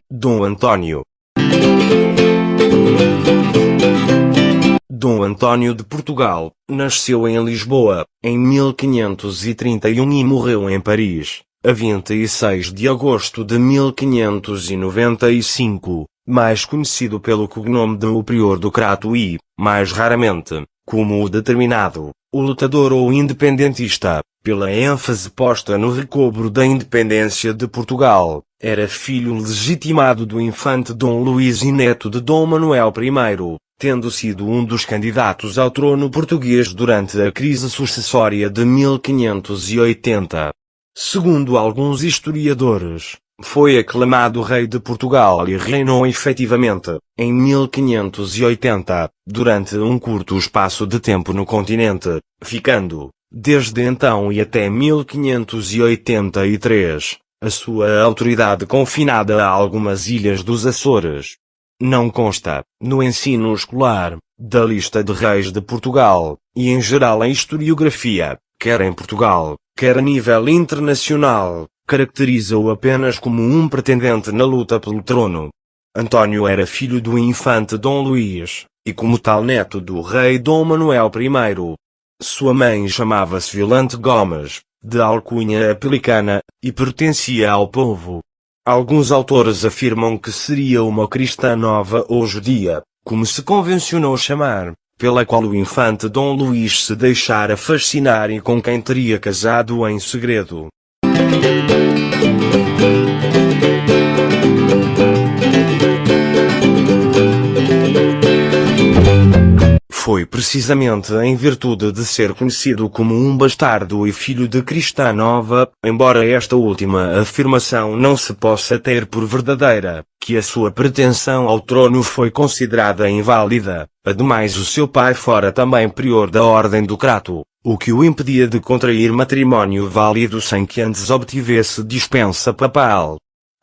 Dom António. Dom António de Portugal, nasceu em Lisboa, em 1531 e morreu em Paris, a 26 de agosto de 1595, mais conhecido pelo cognome de o Prior do Crato e, mais raramente, como o Determinado, o lutador ou independentista, pela ênfase posta no recobro da independência de Portugal. Era filho legitimado do infante Dom Luís e neto de Dom Manuel I, tendo sido um dos candidatos ao trono português durante a crise sucessória de 1580. Segundo alguns historiadores, foi aclamado rei de Portugal e reinou efetivamente, em 1580, durante um curto espaço de tempo no continente, ficando, desde então e até 1583, a sua autoridade confinada a algumas ilhas dos Açores. Não consta, no ensino escolar, da lista de reis de Portugal, e em geral a historiografia, quer em Portugal, quer a nível internacional, caracteriza-o apenas como um pretendente na luta pelo trono. António era filho do infante Dom Luís, e como tal neto do rei Dom Manuel I. Sua mãe chamava-se Violante Gomes, de alcunha apelicana, e pertencia ao povo. Alguns autores afirmam que seria uma cristã nova ou judia, como se convencionou chamar, pela qual o infante Dom Luís se deixara fascinar e com quem teria casado em segredo. Foi precisamente em virtude de ser conhecido como um bastardo e filho de cristã nova, embora esta última afirmação não se possa ter por verdadeira, que a sua pretensão ao trono foi considerada inválida. Ademais, o seu pai fora também prior da Ordem do Crato, o que o impedia de contrair matrimónio válido sem que antes obtivesse dispensa papal.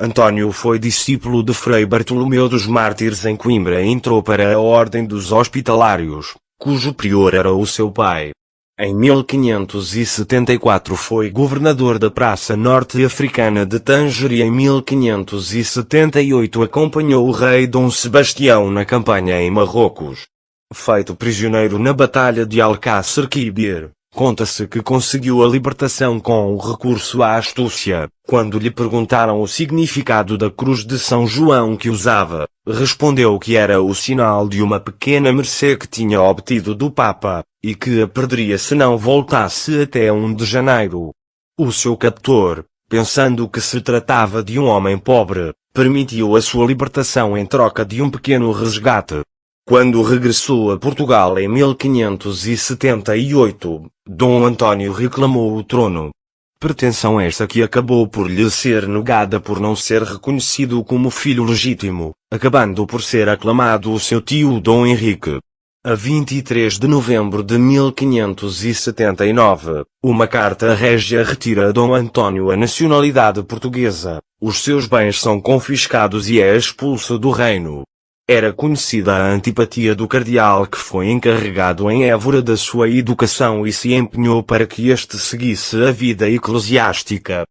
António foi discípulo de Frei Bartolomeu dos Mártires em Coimbra e entrou para a Ordem dos Hospitalários, cujo prior era o seu pai. Em 1574 foi governador da Praça Norte-Africana de Tanger e em 1578 acompanhou o rei Dom Sebastião na campanha em Marrocos. Feito prisioneiro na Batalha de Alcácer Quibir, conta-se que conseguiu a libertação com o recurso à astúcia. Quando lhe perguntaram o significado da cruz de São João que usava, respondeu que era o sinal de uma pequena mercê que tinha obtido do Papa, e que a perderia se não voltasse até 1 de janeiro. O seu captor, pensando que se tratava de um homem pobre, permitiu a sua libertação em troca de um pequeno resgate. Quando regressou a Portugal em 1578, Dom António reclamou o trono. Pretensão esta que acabou por lhe ser negada por não ser reconhecido como filho legítimo, acabando por ser aclamado o seu tio Dom Henrique. A 23 de novembro de 1579, uma carta régia retira a Dom António a nacionalidade portuguesa, os seus bens são confiscados e é expulso do reino. Era conhecida a antipatia do cardeal que foi encarregado em Évora da sua educação e se empenhou para que este seguisse a vida eclesiástica.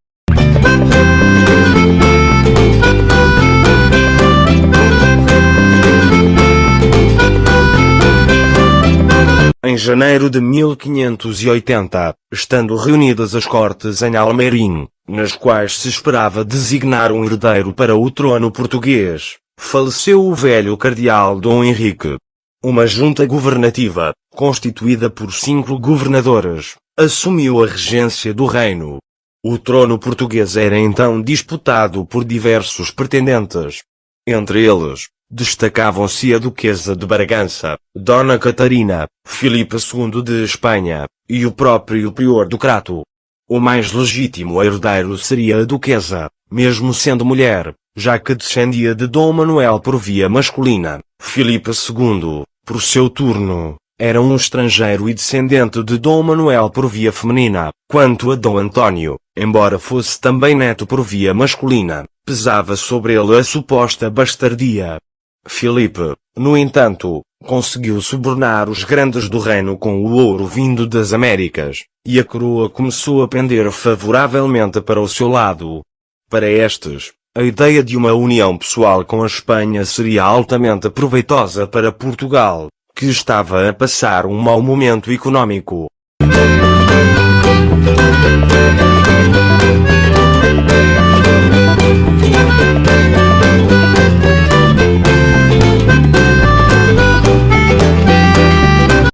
Em janeiro de 1580, estando reunidas as cortes em Almeirim, nas quais se esperava designar um herdeiro para o trono português, faleceu o velho cardeal Dom Henrique. Uma junta governativa, constituída por 5 governadores, assumiu a regência do reino. O trono português era então disputado por diversos pretendentes. Entre eles, destacavam-se a Duquesa de Bragança, Dona Catarina, Filipe II de Espanha, e o próprio Prior do Crato. O mais legítimo herdeiro seria a Duquesa, mesmo sendo mulher, já que descendia de Dom Manuel por via masculina. Filipe II, por seu turno, era um estrangeiro e descendente de Dom Manuel por via feminina. Quanto a Dom António, embora fosse também neto por via masculina, pesava sobre ele a suposta bastardia. Filipe, no entanto, conseguiu subornar os grandes do reino com o ouro vindo das Américas, e a coroa começou a pender favoravelmente para o seu lado. Para estes, a ideia de uma união pessoal com a Espanha seria altamente proveitosa para Portugal, que estava a passar um mau momento econômico.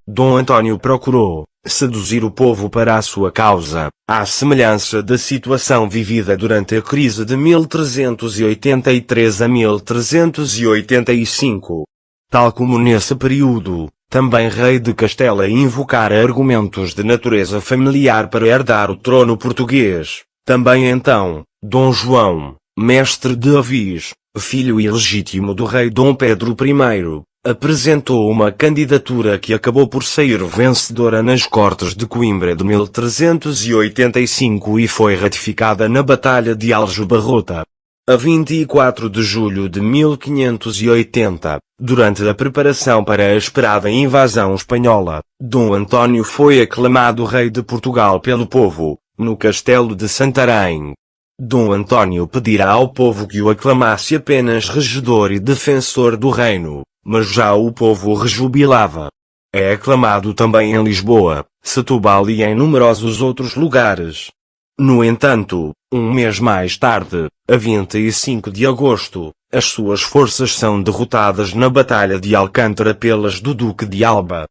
Dom António procurou seduzir o povo para a sua causa, à semelhança da situação vivida durante a crise de 1383 a 1385. Tal como nesse período, também rei de Castela invocara argumentos de natureza familiar para herdar o trono português. Também então, Dom João, mestre de Avis, filho ilegítimo do rei Dom Pedro I, apresentou uma candidatura que acabou por sair vencedora nas Cortes de Coimbra de 1385 e foi ratificada na Batalha de Aljubarrota. A 24 de julho de 1580, durante a preparação para a esperada invasão espanhola, Dom António foi aclamado rei de Portugal pelo povo, no castelo de Santarém. Dom António pedirá ao povo que o aclamasse apenas regedor e defensor do reino, mas já o povo rejubilava. É aclamado também em Lisboa, Setúbal e em numerosos outros lugares. No entanto, um mês mais tarde, a 25 de agosto, as suas forças são derrotadas na Batalha de Alcântara pelas do Duque de Alba.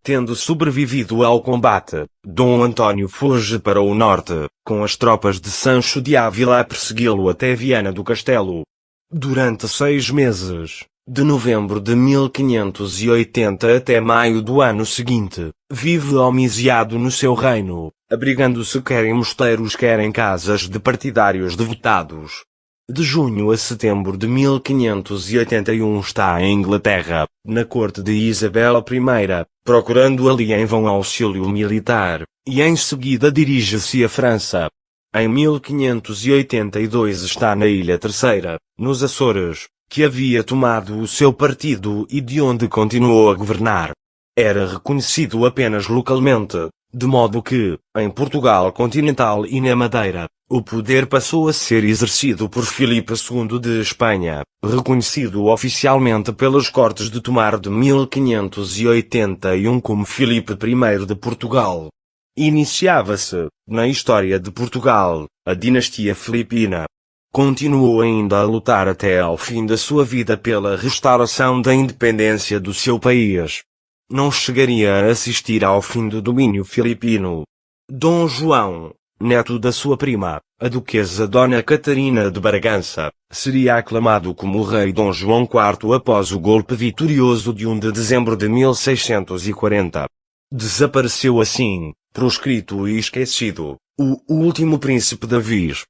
Tendo sobrevivido ao combate, Dom António foge para o norte, com as tropas de Sancho de Ávila a persegui-lo até Viana do Castelo. Durante 6 meses, de novembro de 1580 até maio do ano seguinte, vive homiciado no seu reino, abrigando-se quer em mosteiros quer em casas de partidários devotados. De junho a setembro de 1581 está em Inglaterra, na corte de Isabel I, procurando ali em vão auxílio militar, e em seguida dirige-se à França. Em 1582 está na Ilha Terceira, nos Açores, que havia tomado o seu partido e de onde continuou a governar. Era reconhecido apenas localmente, de modo que, em Portugal continental e na Madeira, o poder passou a ser exercido por Filipe II de Espanha, reconhecido oficialmente pelas Cortes de Tomar de 1581 como Filipe I de Portugal. Iniciava-se, na história de Portugal, a dinastia filipina. Continuou ainda a lutar até ao fim da sua vida pela restauração da independência do seu país. Não chegaria a assistir ao fim do domínio filipino. Dom João, neto da sua prima, a duquesa Dona Catarina de Bragança, seria aclamado como rei Dom João IV após o golpe vitorioso de 1 de dezembro de 1640. Desapareceu assim, proscrito e esquecido, o último príncipe de Avis.